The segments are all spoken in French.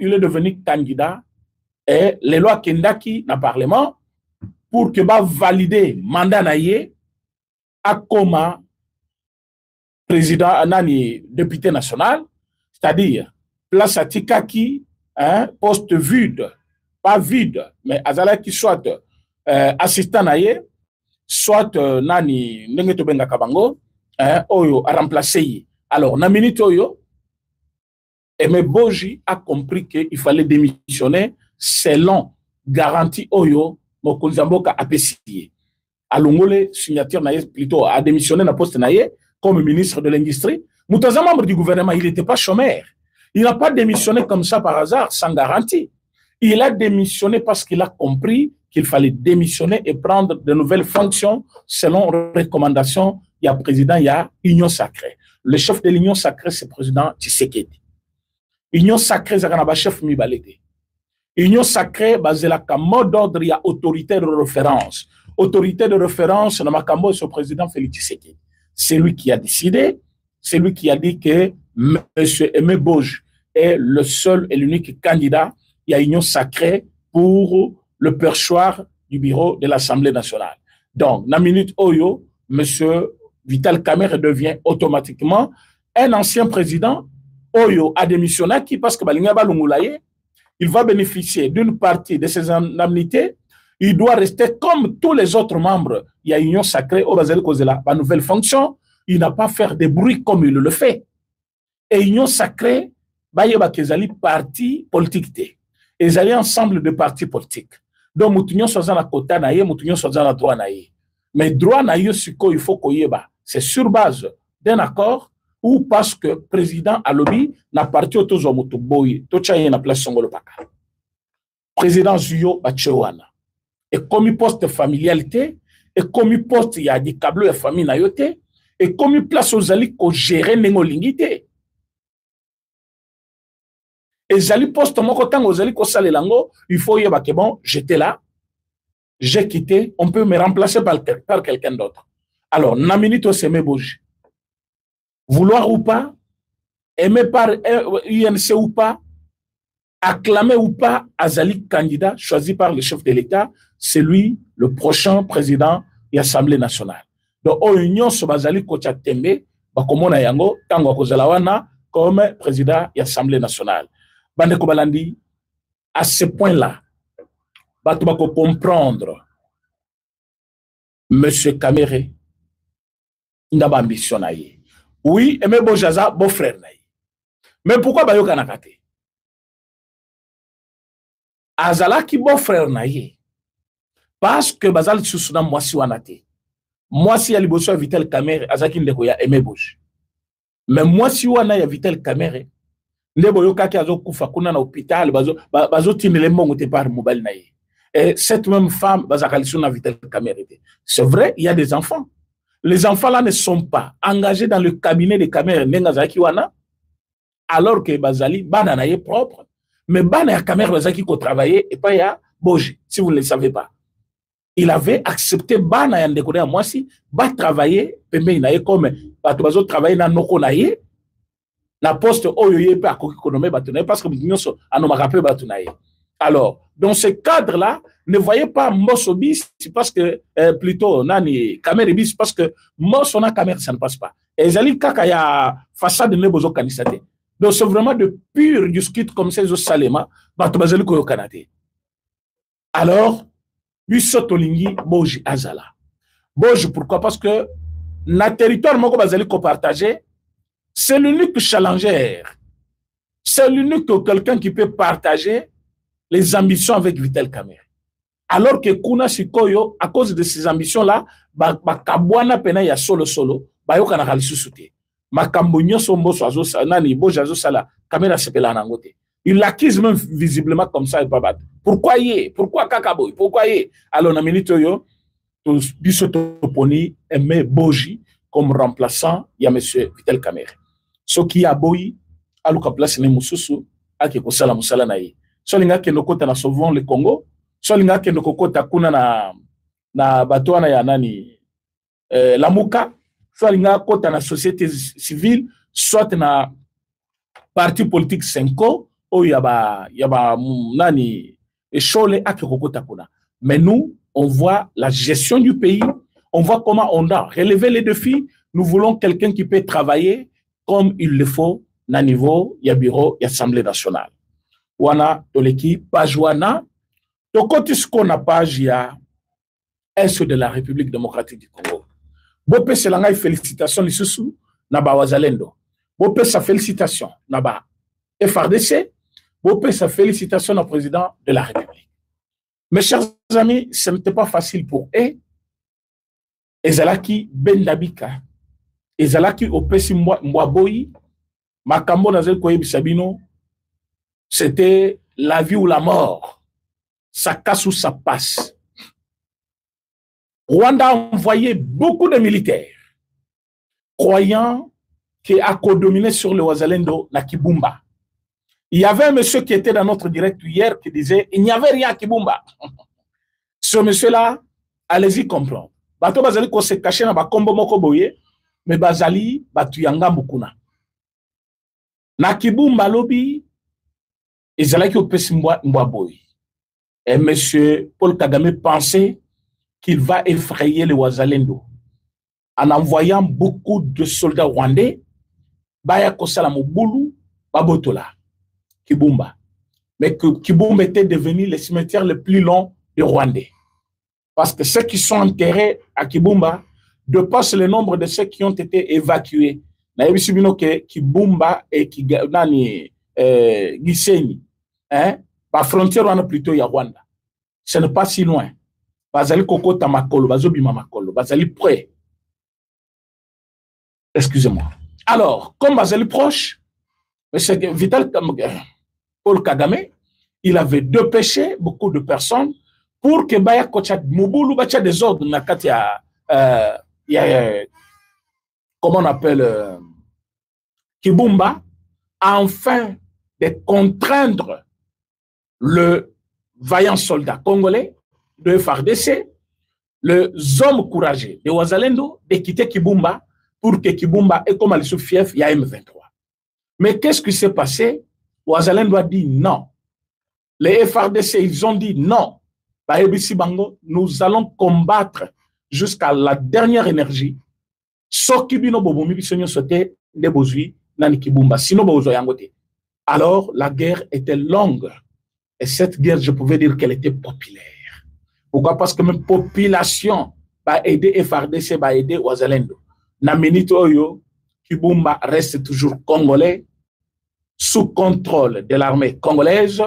Il est devenu candidat et les lois Kendaki dans le Parlement pour que va valider mandat naïe à comme président nani député national, c'est-à-dire place à Tikaki, poste vide, pas vide, mais azala qui soit assistant naïe, soit nani nengeto benga kabango, oyo a remplacé. Alors na minute oyo Aimé Boji a compris qu'il fallait démissionner selon garantie Oyo, Mokonzamboka a apprécié. Alongole, signature naïe, plutôt, a démissionné dans le poste naïe comme ministre de l'Industrie. Moutaza, membre du gouvernement, il n'était pas chômeur. Il n'a pas démissionné comme ça par hasard, sans garantie. Il a démissionné parce qu'il a compris qu'il fallait démissionner et prendre de nouvelles fonctions selon recommandation. Il y a président, il y a Union Sacrée. Le chef de l'Union Sacrée, c'est le président Tshisekedi. Union sacrée, c'est un chef mibalete. Union sacrée, basée là, comme mot d'ordre, il y a autorité de référence. Autorité de référence, c'est le président Félix Tshisekedi. C'est lui qui a décidé, c'est lui qui a dit que M. Aimé Boji est le seul et l'unique candidat. Il y a Union sacrée pour le perchoir du bureau de l'Assemblée nationale. Donc, dans la minute Oyo, M. Vital Kamerhe devient automatiquement un ancien président. Oyo a démissionné qui parce que il va bénéficier d'une partie de ses indemnités. Il doit rester comme tous les autres membres. Il y a Union sacrée au Basel cause de la nouvelle fonction. Il n'a pas faire de bruit comme il le fait. Et Union sacrée, il y a des partis politiques. Ils allaient ensemble de partis politiques. Donc, nous sommes dans la quota, nous sommes dans la droit. Mais droit, il faut qu'il y ait. C'est sur base d'un accord ou parce que le président Alobi n'a parti au Tozomoto Boy, Tochaye na place Songolo Paka. Président Zuyo Bachewana. Et comme il poste familialité, et comme il poste, il y a des câbles de famille na yote, et comme il place aux alliés qu'on gère n'engolingité. Et Zali poste mon côté aux alliés qu'on sale lango, il faut y avoir que bon, j'étais là, j'ai quitté, on peut me remplacer par quelqu'un d'autre. Alors, Naminito Aimé Boji. Vouloir ou pas, aimer par UNC ou pas, acclamer ou pas, Azali candidat choisi par le chef de l'État, c'est lui le prochain président de l'Assemblée nationale. Donc, Union Sobazali Kocha Tembe, Bakomona Yango, Tango Kozalawana, comme président de l'Assemblée nationale. Bande Kobalandi, à ce point-là, Batobako comprendre, M. Kamerhe, il n'a pas ambition. Oui, Aimé Bojaza, beau frère. Mais pourquoi Bayoka Nakate? Azala qui beau frère naïe. Parce que Bazal Soussoudan Moisi Wanate. Moisi Aliboso Vital Kamerhe, Azaki Ndeko ya Aimé Boji. Mais Moisi Wana ya Vital Kamerhe, Ndeboyoka ki azo kufa kuna na hôpital, bazo tinele mongo te par mobile naïe. Et cette même femme, Bazakalisou na Vital Kamerhe. C'est vrai, il y a des enfants. Les enfants là ne sont pas engagés dans le cabinet de Kamerhe Nengazaki Wana, alors que Bazali, Bana est propre, mais Bana ya Kamerhe Bazaki ko travailler et pas ya Boji, si vous ne le savez pas. Il avait accepté Bana ya Ndekone à moi si, va travailler, Pembe Naye comme, Batobazo travailler dans Noko Naye, la poste Oyoye pe akoki konome Batunaye, parce que nous sommes à nos rappels Batunaye. Alors, dans ce cadre-là, ne voyez pas Mossobis parce que, plutôt, Nani, Kamerhe bis parce que Mossona Kamerhe, ça ne passe pas. Et Zali Kakaya, façade de Nebozo Kanisate. Donc, c'est vraiment de pur discute comme ces autres Salema, Batobazeli Koyo Kanate. Alors, Bissotolingi, Boji Azala. Boji, pourquoi? Parce que, na territoire, Moko Bazali ko partagé, c'est l'unique challenger. C'est l'unique quelqu'un qui peut partager les ambitions avec Vital Kamerhe. Alors que Kuna Sikoyo, à cause de ces ambitions-là, Bakabwana Pena ya solo, Bayoka na Kalisousoute. Makambonyo Sombo Soazo, Nani, Bojazo Sala, Kamerhe Sepela Nangote. Il l'acquise même visiblement comme ça et pas battre. Pourquoi y? Pourquoi Kakaboy? Pourquoi y? Alors, na minute yo, Bissotoponi Aimé Boji comme remplaçant, il y a M. Vital Kamerhe. Ce qui a boyi, à l'ouka place ne Moussousou, à qui Kosala Moussala Naï. Solinga ke nokota na sauvons le Congo, solinga ke nokota kuna na batoana ya nani la muka, solinga kota na société civile, soit na parti politique 5 ou yaba nani echole akekokota kuna. Mais nous, on voit la gestion du pays, on voit comment on a relevé les défis. Nous voulons quelqu'un qui peut travailler comme il le faut na niveau ya bureau ya Assemblée nationale. Wana toleki page wana to côté ce qu'on a page ya est de la République démocratique du Congo. Bopé selanga félicitations lisusu na ba wazalendo. Bopé sa félicitation na ba FRDC. Bopé sa félicitation au président de la République. Mes chers amis, ce n'était pas facile pour eux. Ezalaki bendabika. Ezalaki opesi mwaboyi. Makambo nazel koyebi sabino. C'était la vie ou la mort. Ça casse ou ça passe. Rwanda a envoyé beaucoup de militaires, croyant qu'il a codominé sur le Wazalendo, na Kibumba. Il y avait un monsieur qui était dans notre direct hier qui disait il n'y avait rien à Kibumba. Ce monsieur-là, allez-y comprendre. Bato bazali ko se cacher na bakombo moko boye, mais bazali batuyanga mukuna. Na Kibumba lobi, ezalaki opesi mwa boye. Et monsieur Paul Kagame pensait qu'il va effrayer les Wazalendo en envoyant beaucoup de soldats rwandais, baya kosala mobulu, babotola, Kibumba. Mais que Kibumba était devenu le cimetière le plus long des Rwandais. Parce que ceux qui sont enterrés à Kibumba dépassent le nombre de ceux qui ont été évacués. Naïbisibino que Kibumba et Gisenyi, par frontière, on a plutôt ya Rwanda. Ce n'est pas si loin. Bazali kokota makolo, bazobima makolo, bazali près. Excusez-moi. Alors, comme bazali proche, M. Vital Paul Kagame, il avait dépêché beaucoup de personnes pour que Baya Kocha Mobulu Bacha des ordres, comment on appelle Kibumba, afin de contraindre le vaillant soldat congolais de FARDC, les hommes courageux de Wazalendo, de quitter Kibumba pour que Kibumba ait comme le fief, il y a M23. Mais qu'est-ce qui s'est passé? Wazalendo a dit non. Les FARDC, ils ont dit non. Nous allons combattre jusqu'à la dernière énergie. Alors, la guerre était longue. Et cette guerre, je pouvais dire qu'elle était populaire. Pourquoi? Parce que même population va aider FARDC, va aider Wazalendo. Na minute oyo, Kibumba reste toujours congolais, sous contrôle de l'armée congolaise,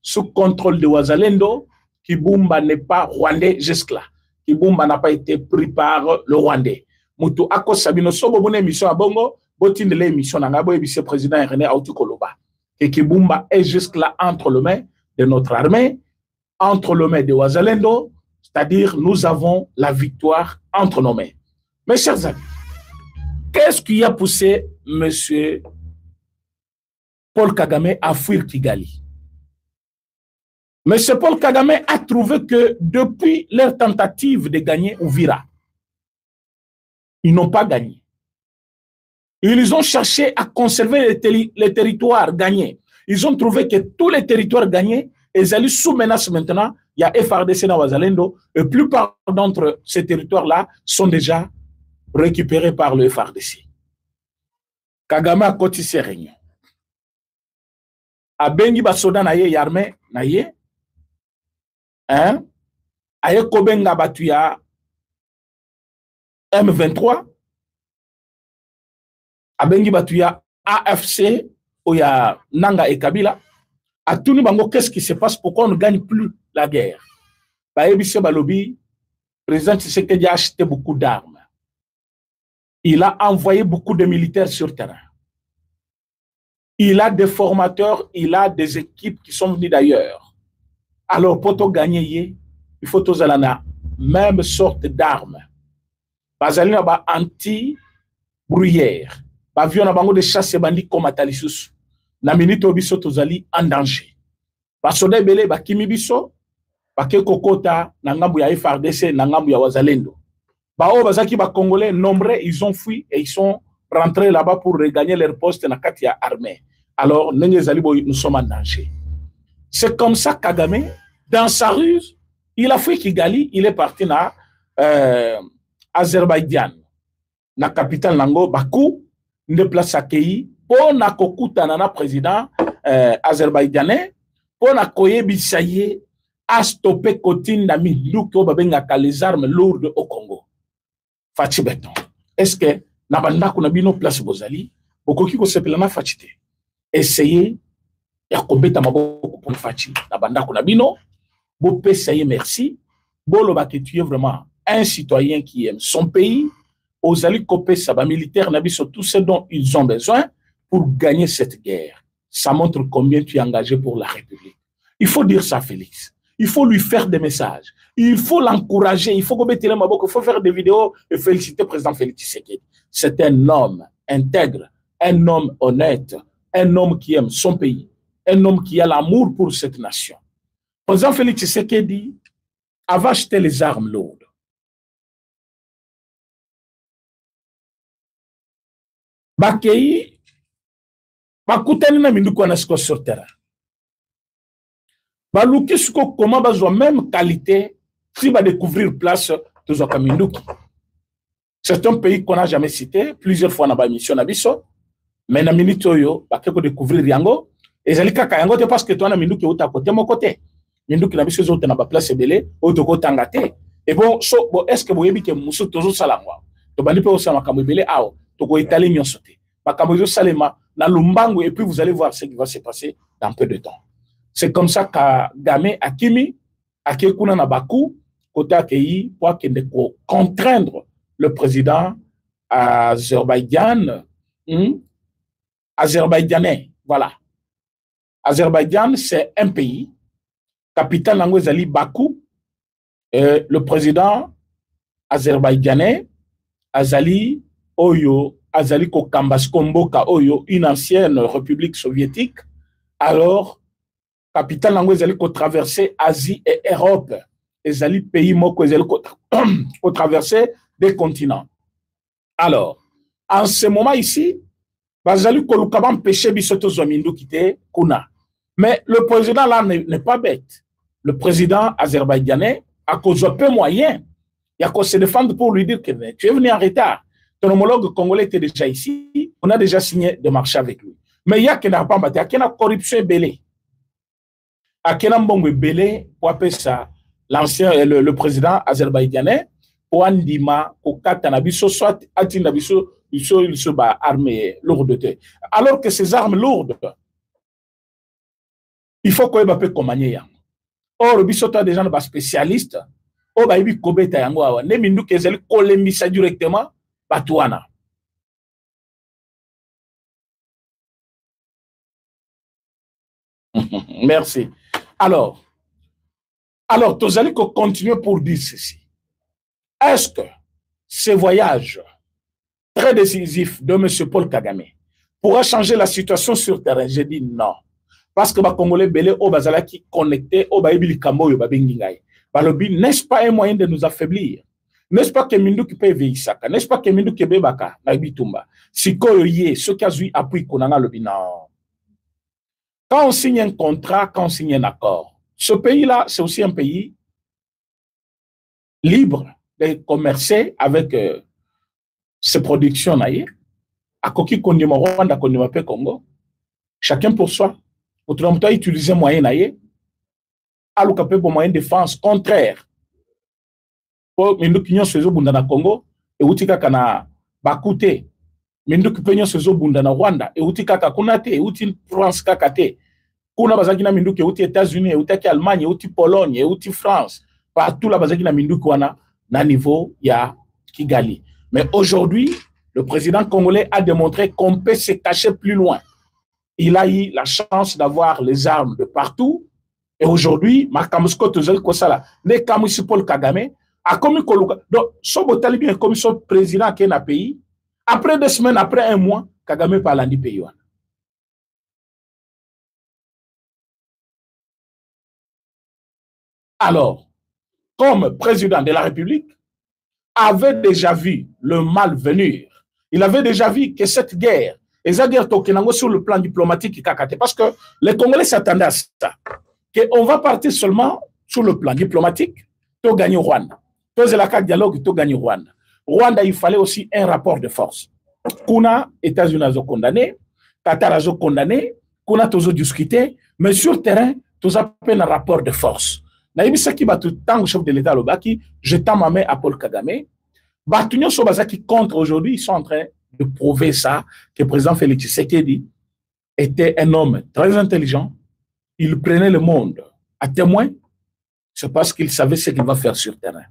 sous contrôle de Wazalendo. Kibumba n'est pas rwandais jusque-là. Kibumba n'a pas été pris par le Rwandais. Mutu ako sabino sobo bone mission à Bongo, botine les missions n'angabo et vice-président René Autu Koloba. Et Kibumba est jusque-là entre les mains de notre armée, entre les mains de Wazalendo, c'est-à-dire nous avons la victoire entre nos mains. Mes chers amis, qu'est-ce qui a poussé M. Paul Kagame à fuir Kigali? M. Paul Kagame a trouvé que depuis leur tentative de gagner Uvira, ils n'ont pas gagné. Ils ont cherché à conserver les territoires gagnés. Ils ont trouvé que tous les territoires gagnés, ils allaient sous menace maintenant. Il y a FARDC na Wazalendo. Et la plupart d'entre ces territoires-là sont déjà récupérés par le FARDC. Kagame a côté ses réunions. A bengi basoda na ye yarmé na ye. Aye kobenga batuya M23. A bengi batuya AFC. Oya Nanga et Kabila, à tout le monde, qu'est-ce qui se passe? Pourquoi on ne gagne plus la guerre? Le président Tshisekedi a acheté beaucoup d'armes. Il a envoyé beaucoup de militaires sur le terrain. Il a des formateurs, il a des équipes qui sont venues d'ailleurs. Alors, pour gagner, il faut tous aller la même sorte d'armes. Bazalina ba anti-bruyère. Avion na bango de chasse et bandits comme Atalisus. Na minute obiso tozali en danger. Basoda ebele bakimi biso, bake kokota na ngambu ya FARDC na ngambu ya Wazalendo. Bao bazaki ba Congolais nombreux, ils ont fui et ils sont rentrer là-bas pour regagner leur poste dans la armée. Alors, nous sommes en danger. C'est comme ça Kagame, dans sa ruse, il a fait Kigali, il est parti dans Azerbaïdjan, la capitale Nango, Bakou, de place accueilli, pour na kokuta na président azerbaïdjanais, pour na koyebisaye à stopper Kotine na Minduki babengaka les armes lourdes au Congo. Fachi beton. Est-ce que na banda kuna bino place bozali, bokoki ko sepelana fachite. Essayez ya kobeta maboko pour fachi. Na banda kuna bino, bo pesaye merci. Bolo ba que tu es vraiment un citoyen qui aime son pays. Aux alliés copés, ça va militaire, sur tout ce dont ils ont besoin pour gagner cette guerre. Ça montre combien tu es engagé pour la République. Il faut dire ça, Félix. Il faut lui faire des messages. Il faut l'encourager. Il faut faire des vidéos et féliciter le président Félix Tshisekedi. C'est un homme intègre, un homme honnête, un homme qui aime son pays, un homme qui a l'amour pour cette nation. Le président Félix Tshisekedi avait acheté les armes lourdes. Bakei, bakutani na minduku anasko sur terrain. Baluki suko comment bazo même qualité si va découvrir place toujours comme minduki. C'est un pays qu'on n'a jamais cité plusieurs fois dans la mission nabiso, mais na minute oyo bakeko découvrir yango ezalika kayango te parce que toi na minduki uta côté mon côté. Minduki nabiso zote na ba place belé otoko tangate. Et bon so bon est-ce que vous yebi ke muso tozo salangwa. To bandi pe osama kamebele ao. Toko Italie nyon sauté. Bakamozo Salema, na Lumbango, et puis vous allez voir ce qui va se passer dans peu de temps. C'est comme ça qu'à Game, Akimi, Akekuna Nabaku, côté Akei, pour contraindre le président azerbaïdjanais. Voilà. Azerbaïdjan, c'est un pays. Capitale Nangozali Bakou, le président azerbaïdjanais, Azali Oyo, Azali Kokambaskomboka Oyo, une ancienne république soviétique, alors, capitale Nango Azali ko traverser Asie et Europe, Azali pays moko Azali ko traverser des continents. Alors, en ce moment ici, Azali Kolukabam péché bisoto zomindu kite kuna. Mais le président là n'est pas bête. Le président azerbaïdjanais a cause de peu moyen. Il y a qu'à se défendre pour lui dire que tu es venu en retard. Ton homologue congolais était déjà ici, on a déjà signé de marcher avec lui. Mais il y a qu'il n'a pas battu, il y a une corruption belée. Il y a un belé pour appeler ça l'ancien, le président azerbaïdjanais, pour Andima, pour Katanabiso, soit Atinabiso, il se bat armé lourde. Alors que ces armes lourdes, il faut qu'on ait commandé. Or, Bisoto a déjà un spécialiste, oh, bah, il kobeta yango awa, ne mindu kezeli kolembisa directement, Batouana. Merci. Alors, Tozali continue pour dire ceci. Est-ce que ce voyage très décisif de M. Paul Kagame pourra changer la situation sur terrain? J'ai dit non. Parce que les Congolais belé au bazala qui connecté au baïbili kambo yo babengingay. Balobi, n'est-ce pas un moyen de nous affaiblir? N'est-ce pas que Mindu qui peut veiller? N'est-ce pas que Mindu qui peut baka na bitumba? Si ko yé, ce qui a eu appui konanga lobi non. Quand on signe un contrat, quand on signe un accord, ce pays-là, c'est aussi un pays libre de commercer avec ses productions. À Koki Kondima Rwanda, Kondima Pe Congo, chacun pour soi. Autrement, utiliser moyen à l'occasion pour moyen de défense contraire. Pour Mindu Kinyon Sezo Bundana Congo, et Utika Kana Bakute, Mindu Kinyon Sezo Bundana Rwanda, et Utika Kakunate, et Uti France Kakate. Kuna bazakina minduki uti États-Unis, uti Allemagne, uti Pologne, uti France, partout la bazakina minduki wana na niveau ya Kigali. Mais aujourd'hui, le président congolais a démontré qu'on peut se cacher plus loin. Il a eu la chance d'avoir les armes de partout. Et aujourd'hui, Makamusko Tozali Kosala, ne Kamusi Paul Kagame, a commis Koluka. Donc, Sobo Talibi est comme son président qui est dans le pays. Après 2 semaines, après 1 mois, Kagame parle du pays. Alors, comme président de la République, avait déjà vu le mal venir. Il avait déjà vu que cette guerre, sur le plan diplomatique, parce que les Congolais s'attendaient à ça. Qu'on va partir seulement sur le plan diplomatique, pour gagner Rwanda. Pour le dialogue, pour gagner Rwanda. Rwanda, il fallait aussi un rapport de force. Kuna, États-Unis ont condamné, Qatar a condamné, Kuna a discuté, mais sur le terrain, tout ça un rapport de force. Naïbisa qui bat tout le chef de l'État, je tends ma main à Paul Kagame. Batunyo Sobaza qui contre aujourd'hui, ils sont en train de prouver ça, que le président Félix Tshisekedi était un homme très intelligent. Il prenait le monde à témoin. C'est parce qu'il savait ce qu'il va faire sur le terrain.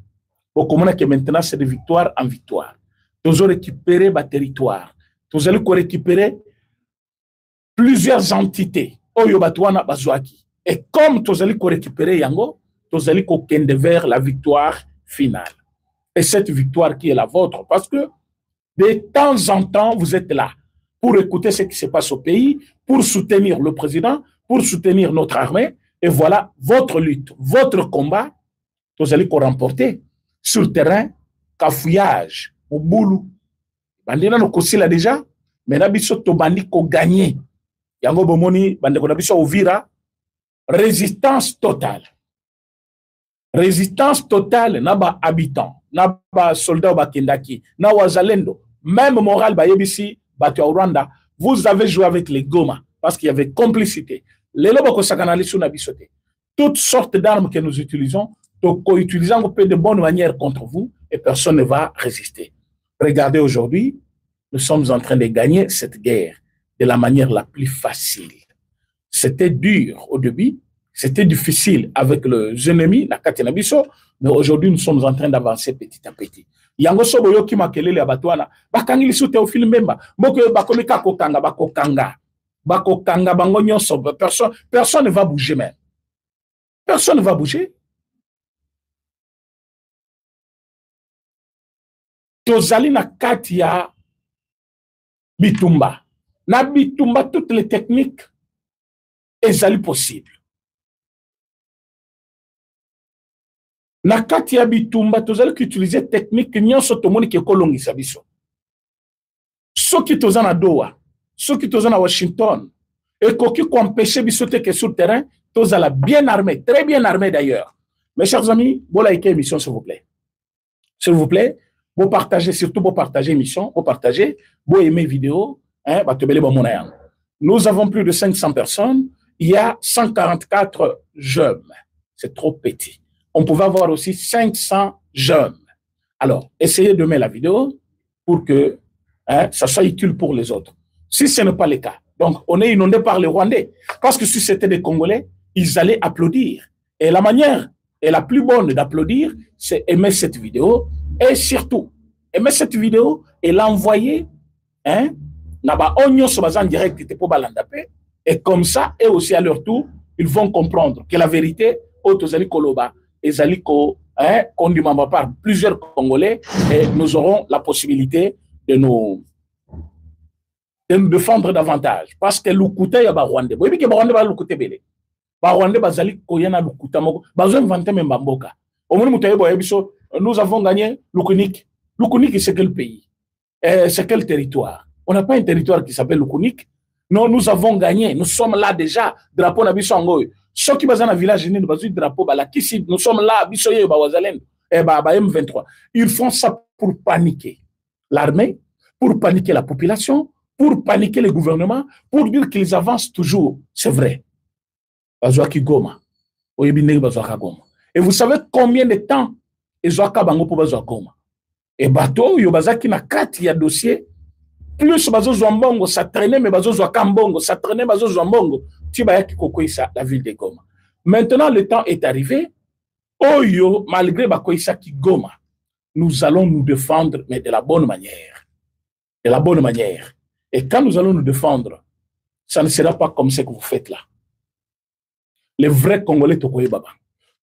Au commun que maintenant, c'est de victoire en victoire. Nous allons récupérer le territoire. Nous allons récupérer plusieurs entités. Et comme nous allons récupérer Yango, nous allons aller vers la victoire finale. Et cette victoire qui est la vôtre, parce que de temps en temps, vous êtes là pour écouter ce qui se passe au pays, pour soutenir le président, pour soutenir notre armée. Et voilà votre lutte, votre combat, vous allez remporter sur le terrain, cafouillage, au boulot. Bandina no kosila déjà, mais nabiso to bandi ko gagner. Yango bomoni bande ko nabiso Uvira, résistance totale. Résistance totale naba habitant, naba soldat ba kendaki, na wazalendo, même moral ba yebisi bato ya Rwanda, vous avez joué avec les Goma parce qu'il y avait complicité. Les loboko sakanali sou na bisote. Toutes sortes d'armes que nous utilisons, utilisant de bonne manière contre vous et personne ne va résister. Regardez aujourd'hui, nous sommes en train de gagner cette guerre de la manière la plus facile. C'était dur au début, c'était difficile avec les ennemis, la Katenabiso, mais aujourd'hui nous sommes en train d'avancer petit à petit. Yango sobo yo ki makelele abatwana, bakangi lisu Théophile Mbemba, moko bakomika kokanga bakokanga. Bakokanga bango nyonso, personne ne va bouger même. Personne ne va bouger. Tozali na kati ya bitumba. Na bitumba, toutes les techniques ezali possible. Na kati ya bitumba, tozali utiliser technique nyonso tomoni ke kolongisa biso. Soki tozana Doha, soki tozana Washington, et koki ko empêcher biso te que sur le terrain, tozala bien armé, très bien armé d'ailleurs. Mes chers amis, vous likez l'émission s'il vous plaît. S'il vous plaît, vous partagez, surtout vous partagez l'émission, vous partagez, vous aimez la vidéo, hein, nous avons plus de 500 personnes, il y a 144 jeunes, c'est trop petit. On pouvait avoir aussi 500 jeunes. Alors, essayez de mettre la vidéo pour que ça soit utile pour les autres. Si ce n'est pas le cas, donc on est inondé par les Rwandais, parce que si c'était des Congolais, ils allaient applaudir. Et la manière et la plus bonne d'applaudir, c'est aimer cette vidéo et surtout aimer cette vidéo et l'envoyer en direct et comme ça, et aussi à leur tour, ils vont comprendre que la vérité, conduit par plusieurs Congolais et nous aurons la possibilité de nous défendre davantage. Parce que l'Ukuta ya Rwanda. Vous voyez que Rwanda va l'Ukuta belé. Rwanda bazali koyana l'Ukuta moko. Bazo inventer même Bamboka. Au moins nous avons gagné l'Ukunik. L'Ukunik c'est quel pays? C'est quel territoire? On n'a pas un territoire qui s'appelle l'Ukunik. Non, nous avons gagné. Nous sommes là déjà. Drapeau na biso ngoy. Ceux qui bazana village ni bazu drapeau bala kisi. Nous sommes là biso ye ba wazalendo. Ba M23. Ils font ça pour paniquer l'armée, pour paniquer la population, pour paniquer le gouvernement, pour dire qu'ils avancent toujours. C'est vrai. Et vous savez combien de temps ils ont Bango pour Goma? Et bateau, Yobazaki na kati ya dossier, plus bazo Zwambongo, ça traînait, mais bazo Zwakambongo, ça traînait, bazo Zwambongo, Tibayaki Kokoïsa, la ville de Goma. Maintenant, le temps est arrivé. Oyo, malgré Bakoïsa qui Goma, nous allons nous défendre, mais de la bonne manière. De la bonne manière. Et quand nous allons nous défendre, ça ne sera pas comme ce que vous faites là. Les vrais Congolais Tokoye Baba.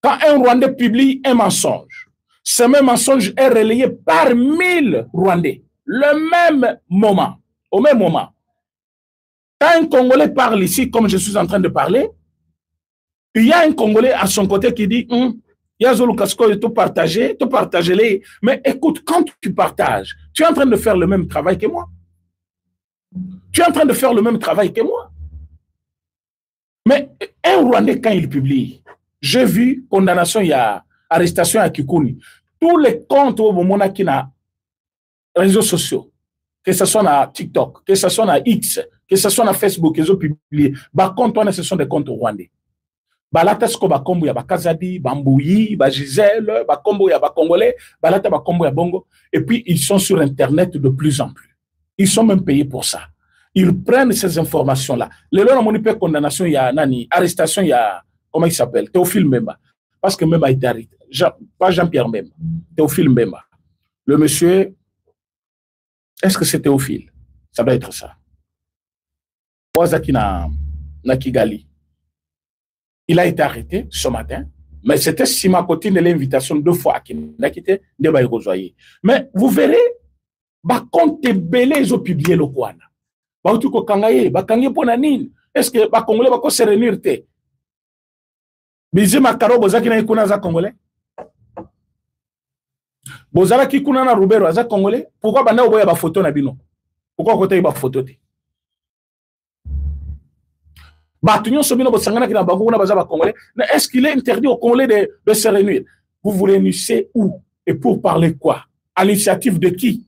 Quand un Rwandais publie un mensonge, ce même mensonge est relayé par 1000 Rwandais. Le même moment. Au même moment. Quand un Congolais parle ici, comme je suis en train de parler, il y a un Congolais à son côté qui dit, il Yazolo Kasko, te partager les. Mais écoute, quand tu partages, tu es en train de faire le même travail que moi. Tu es en train de faire le même travail que moi. Mais un Rwandais, quand il publie, j'ai vu condamnation, il y a arrestation à Kikuni. Tous les comptes au moment qui na réseaux sociaux, que ce soit na TikTok, que ce soit na X, que ce soit na Facebook, ils ont publié. Bah, compte, ce sont des comptes rwandais. Balata sko ba kombo ya bakazadi, bambouyi, ba Gisèle, ba kombo ya ba congolais, balata ba kombo ya bongo. Et puis ils sont sur internet de plus en plus. Ils sont même payés pour ça. Ils prennent ces informations là. Les lois de condamnation, il y a nani, arrestation, il y a comment il s'appelle, Théophile Mbemba, parce que Mbemba a été arrêté. Pas Jean-Pierre Mbemba, Théophile Mbemba. Le monsieur, est-ce que c'est Théophile? Ça doit être ça. Oazaki na Kigali. Il a été arrêté ce matin, mais c'était Sima Koti de l'invitation 2 fois à Kinakite de Baïrozoye. Mais vous verrez, bah, quand t'es belé, ils ont publié le Kouana. Bah, tu ko kangaye, bah, kangaye pour nanine. Est-ce que, bah, Congolais, bah, se réunir, te? Bizi Makaro, bozaki na ikuna za Congolais? Bozala ki kuna na Rubero, za Congolais? Pourquoi, bah, na oboya ba photo na bino? Pourquoi, côté, ba photo, te? Est-ce qu'il est interdit aux Congolais de se réunir? Vous vous réunissez où? Et pour parler quoi? À l'initiative de qui?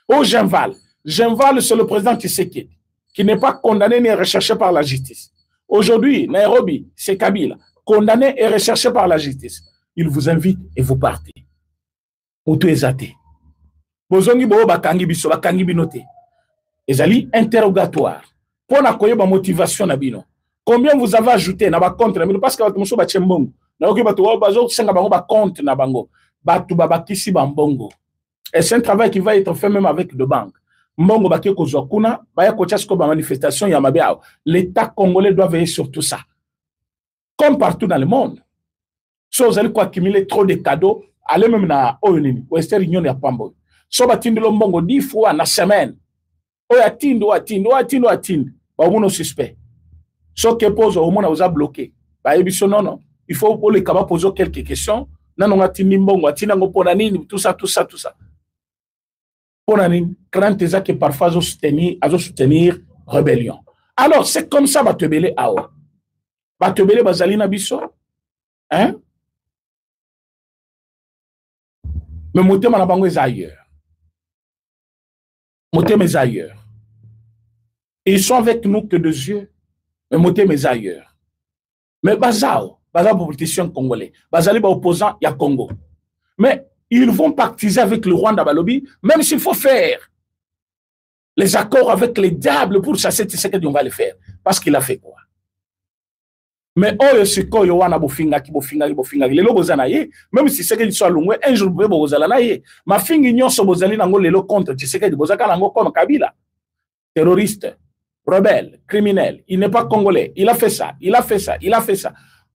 Au Genval. Genval, c'est le président Tshisekedi, qui n'est pas condamné ni recherché par la justice. Aujourd'hui, Nairobi, c'est Kabila, condamné et recherché par la justice. Il vous invite et vous partez. Auto ezate. Bozongi bo bakangi biso, bakangi binote. Ezali interrogatoire. Pour la motivation na bino. Combien vous avez ajouté na ba compte na bino parce que ba muso ba chembongo. Na oki ba to bazo senga bango ba compte na bango. Ba tu ba bakisi ba mbongo. Et c'est un travail qui va être fait même avec le banque. Mbongo ba ke kozwa kuna ba ya kocha sko ba manifestation ya mabea. L'État congolais doit veiller sur tout ça. Comme partout dans le monde. Si vous allez accumuler trop de cadeaux, allez même na Oyonini, Western Union ya Pambo. So ba tindelo mbongo 10 fois na semaine. Atindo. Bah, on suspect. Ce qui pose au moins, on a bloqué. Bah, non. Il faut pour les capables poser quelques questions. Non, on a timbongo, tout ça. Pour nanine, crainte que parfois ils soutenir rébellion. Alors, c'est comme ça, bah, te belé awa. Bah, te belé, bazalina biso. Hein? Mais monter ma bango est ailleurs. Monter mes ailleurs. Et ils sont avec nous que deux yeux, mais monter mes ailleurs. Mais Bazao politicien congolais, Bazali opposant, il y a Congo. Mais ils vont pactiser avec le Rwanda Balobi, même s'il faut faire les accords avec les diables pour chasser Tshisekedi, on va le faire. Parce qu'il a fait quoi? Mais oh, c'est quoi, Yowana Bofinga, les lobos zanaye, même si c'est qu'il soit loin, un jour, vous allez ma fille, ignon, so bozali nango, les lots contre Tshisekedi, bozaka nango comme Kabila. Terroriste. Rebelle, criminel, il n'est pas congolais, il a fait ça.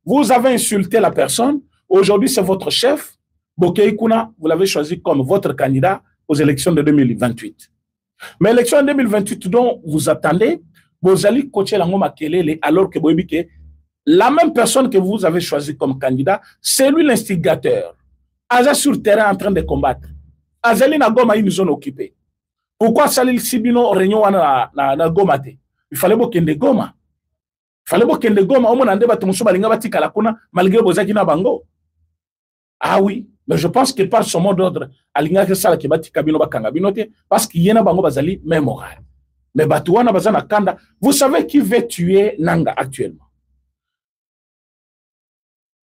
Vous avez insulté la personne, aujourd'hui c'est votre chef, Bokei Kuna, vous l'avez choisi comme votre candidat aux élections de 2028. Mais l'élection de 2028 dont vous attendez, vous allez coacher la Makelele alors que vous que la même personne que vous avez choisi comme candidat, c'est lui l'instigateur. Aza sur terrain en train de combattre. Azali na Goma une zone occupée. Pourquoi Salil Sibino réunion na Goma te? Il fallait bokende Goma. Au moins ande bato muso balinga batika la kuna malgré bozaki na bango. Ah oui, mais je pense que par son mot d'ordre alinga que ça la batika bino bakanga bino te parce qu'il y en a bango bazali même moral. Mais bato wana bazana kanda, vous savez qui veut tuer Nanga actuellement?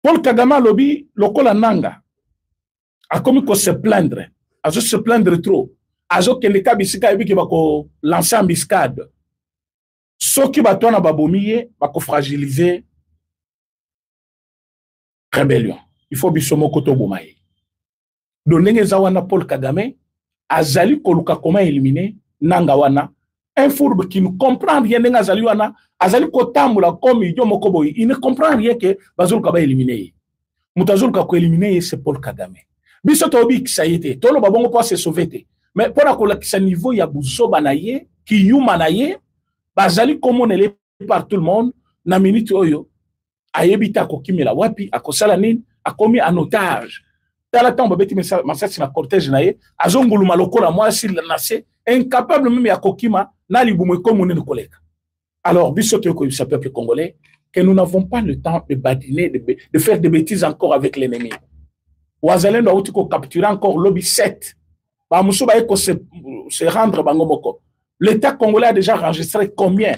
Paul Kagame lobby lokola Nanga a commis qu'on se plaindre, a se plaindre trop. Azo kende kabisika ebi ki bako lancer embuscade. Ceux qui battent na babomiye bako fragiliser rébellion. Il faut bisomo koto bomaye. Donenge zawana Paul Kagame azali koluka comment éliminer Nanga wana un fourbe qui ne comprend rien nenga azali wana azali kotamula comme idio mokoboyi, il ne comprend rien que bazul ka ba éliminer. Mutazul ka ko éliminer c'est Paul Kagame. Biso tobi kisayete tolo babongo pas se sauver. Mais pour la ce niveau, il y a Bouzoba naye, qui yuma naye, bazali comme on est par tout le monde, na minute oyo, ayebita kokimela wapi akosala nini akomi en otage tala temps babeti masasi na cortège na ye azonguluma lokola mwasi na se incapable même ya kokima na libumu ekomuni ni koleka. Alors biso to ko peuple congolais que nous n'avons pas le temps de badiner de faire des bêtises encore avec l'ennemi. Wazalendo auti ko capturer encore lobby 7 ba muso ba ko se rendre bango moko. L'État congolais a déjà enregistré combien?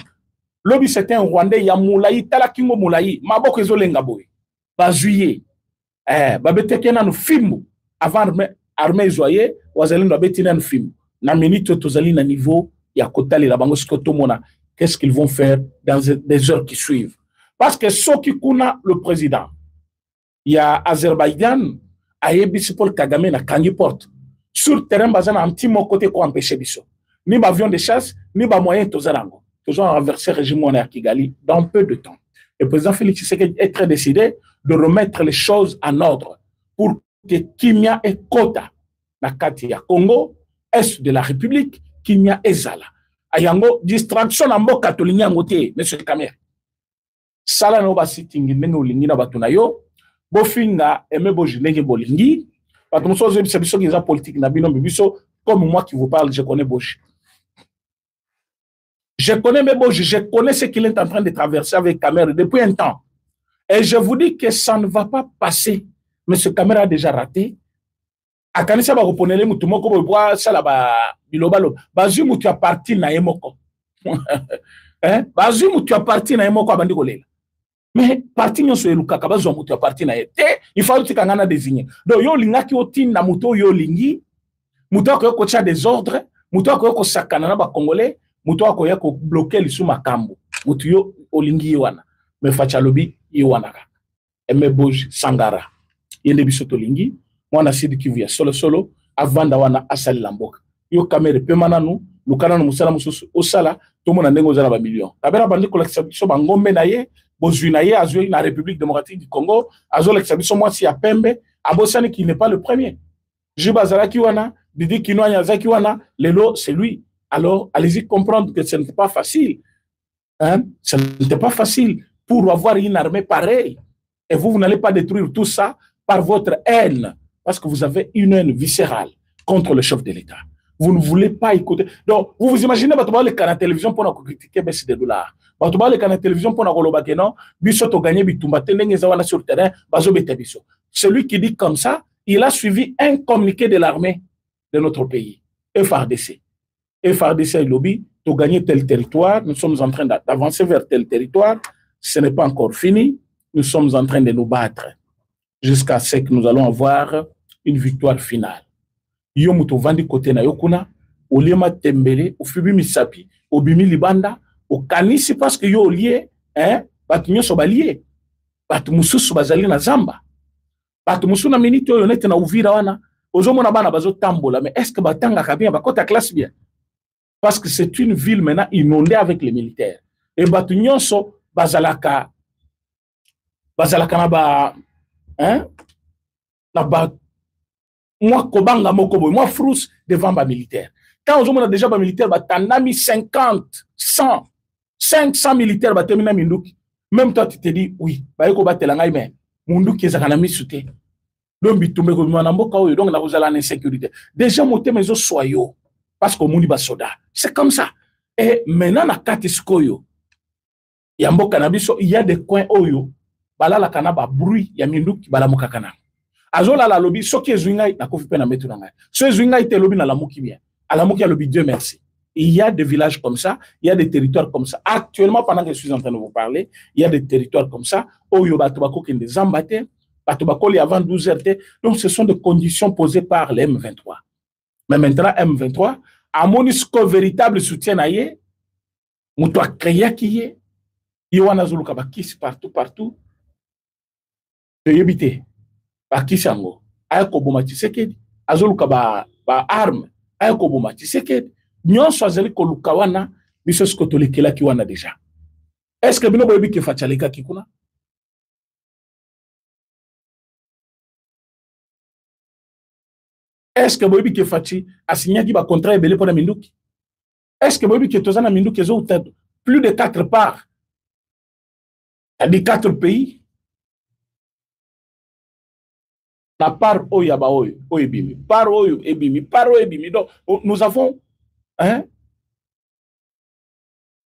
Lobby c'était un Rwandais ya Moulayi tala kingo Moulayi maboko ezolenga boy ba juillet ba betekena no filmu avant armée zoyer wazalendo betina no filmu na minute tozali na niveau ya kotali la bango sikoto mona qu'est-ce qu'ils vont faire dans des heures qui suivent parce que soki kuna le président il y a Azerbaïdjan ayebisi Paul Kagame na kangi porte sur terrain bazana un petit mot côté ko empêcher biso ni ba avion de chasse ni ba moyen tozalango toujours renverser le régime monarchique Kigali dans peu de temps. Le président Félix Tshisekedi est très décidé de remettre les choses en ordre pour que Kimia et Kota, na kati ya Congo, est de la République, Kimia et Zala. Ayango, distraction en mboka tolingi yango te, monsieur Kamer. Sala no basi tingi ndenge olingi na bato na yo, bofinga eme boji ndenge bolingi, bato moso zebisa biso kiza politique na bino biso, comme moi qui vous parle, je connais Boji. Je connais mes beaux, je connais ce qu'il est en train de traverser avec Kamer depuis un temps. Et je vous dis que ça ne va pas passer. Mais ce Kamer a déjà raté. A kanisa ba reponele mutu moko bo bwa sala ba bilobalo. Bazu mutu a parti na yemoko. Hein? Bazu mutu a parti na yemoko abandi kolela. Mais parti nyonso eluka kabazo mutu a parti na ye. Il faut que ngana désigner. Donc yo linga ki otin na mutu yo lingi. Mutu ko ko cha des ordres, mutu ko sakana na ba congolais. Mutu akoya ko bloquer lisu makambo mutu yo olingi wana me fachalobi iwana ka eme Boji Sangara yende biso tolingi mwana Sidi Kivu ya solo avanda wana asali lamboka yo kamere pe mananu lukana no musala mususu osala to mona ndengo zala ba million kabera bandi kolekisa biso bangombe na ye bozwi na ye azwi na République démocratique du Congo azo lekisa biso mwasi ya pembe abosani qui n'est pas le premier Jibazala ki wana Didi Kinwanya zaki wana lelo c'est lui. Alors, allez-y comprendre que ce n'était pas facile. Hein? Ce n'était pas facile pour avoir une armée pareille. Et vous n'allez pas détruire tout ça par votre haine, parce que vous avez une haine viscérale contre le chef de l'État. Vous ne voulez pas écouter. Donc, vous vous imaginez, vous avez la télévision pour critiquer baisse des dollars. Vous avez la télévision pour dire non, Bissot gagné Bitumba, Tenengezawana sur le terrain, Bazo Betabiso. Celui qui dit comme ça, il a suivi un communiqué de l'armée de notre pays, FARDC. FARDC et lobby, pour gagner tel territoire, nous sommes en train d'avancer vers tel territoire, ce n'est pas encore fini, nous sommes en train de nous battre jusqu'à ce que nous allons avoir une victoire finale. Yo muto vandi kote na yokuna, olema tembele, ofubi misapi, obimi libanda, okanisi parce que yo lié, hein, batu nyoso balié, batu mususu bazali na zamba, batu musu na minute yo nete na Uvira wana, ozomona bana bazo tambola, mais est-ce que batanga kabien, bakota classe bien? Parce que c'est une ville maintenant inondée avec les militaires. Et batu nyonso bazalaka na ba hein na ba moi kobanga moko boy moi frous devant ba militaire. Quand on a déjà ba militaire ba tanami 50 100 500 militaires ba termina minduki. Même toi tu te dis oui, ba yeko batela ngai mais munduki ezaka na misute. Lombi tumbe ko mwana mboka oyo donc na kozala na insécurité. Déjà monter mes soyo. Parce que mon soda, c'est comme ça. Et maintenant, na Katiskoyo, Yambo Canabiso, il y a des coins oyo, bala la kanaba bruit, yaminduki, bala mokakana. Azola la lobby, so qui est zwingai, na kofi pena metu nangai. So zwingai te lobby na la mouki bien. À la mouki a lobby, Dieu merci. Il y a des villages comme ça, il y a des territoires comme ça. Actuellement, pendant que je suis en train de vous parler, il y a des territoires comme ça, oyo batobako qui ne zambate, batobako li avant 12 heures. Donc, ce sont des conditions posées par les M23. Mais maintenant, M23, à mon véritable soutien, Moutoua créé qui est, Yowana Zuluka Bakis partout, de Yébité, Bakisango, Ayako Bomati Sekedi, Azuluka ba arme, Ayako Bomati Sekedi, Nyon Swazeli Kolukawana, Bissos Kotolekela Kiwana déjà. Est-ce que Bino Boyebi ki Fachaleka Kikuna? Est-ce que Boyebi ki Fachi a signé qui va contrat et belé pour la Minduki? Est-ce que Boyebi ki Tozana Minduki ont plus de 4 parts? Il y a des 4 pays. La part Oyaba Oyebimi, par Oyebimi, par Oyebimi. Donc, nous avons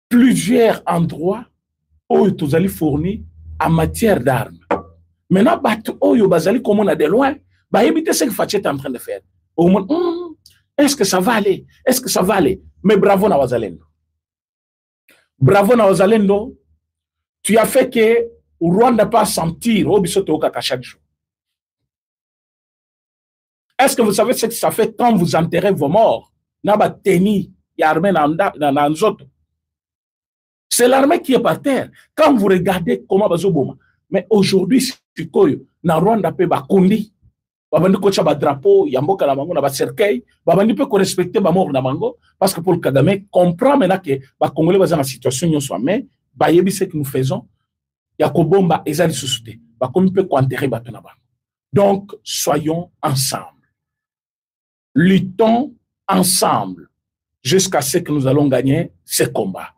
plusieurs endroits où nous allons fournir en matière d'armes. Maintenant, Oyo Bazali, comme on a de loin, éviter ce que Fatih est en train de faire. Est-ce que ça va aller? Est-ce que ça va aller? Mais bravo Nawazalendo. Bravo Nawazalendo. Tu as fait que Rwanda pas sentir au bisoto kaka chaque jour. Est-ce que vous savez ce que ça fait quand vous enterrez vos morts? C'est l'armée qui est par terre. Quand vous regardez comment Bazoboma, mais aujourd'hui, c'est quoi? Na Rwanda pe bakundi, babandi kocha ba drapeau, yamboka la mango na ba cercueil, babandi pe ko respecter ba mort na mango, parce que pour le Kagame comprend maintenant que ba Congolais bazana na situation nyonso mais ba yebi ce que nous faisons, ya ko bomba ezali susute, ba komi pe ko enterrer ba na ba. Donc soyons ensemble. Luttons ensemble jusqu'à ce que nous allons gagner ce combat.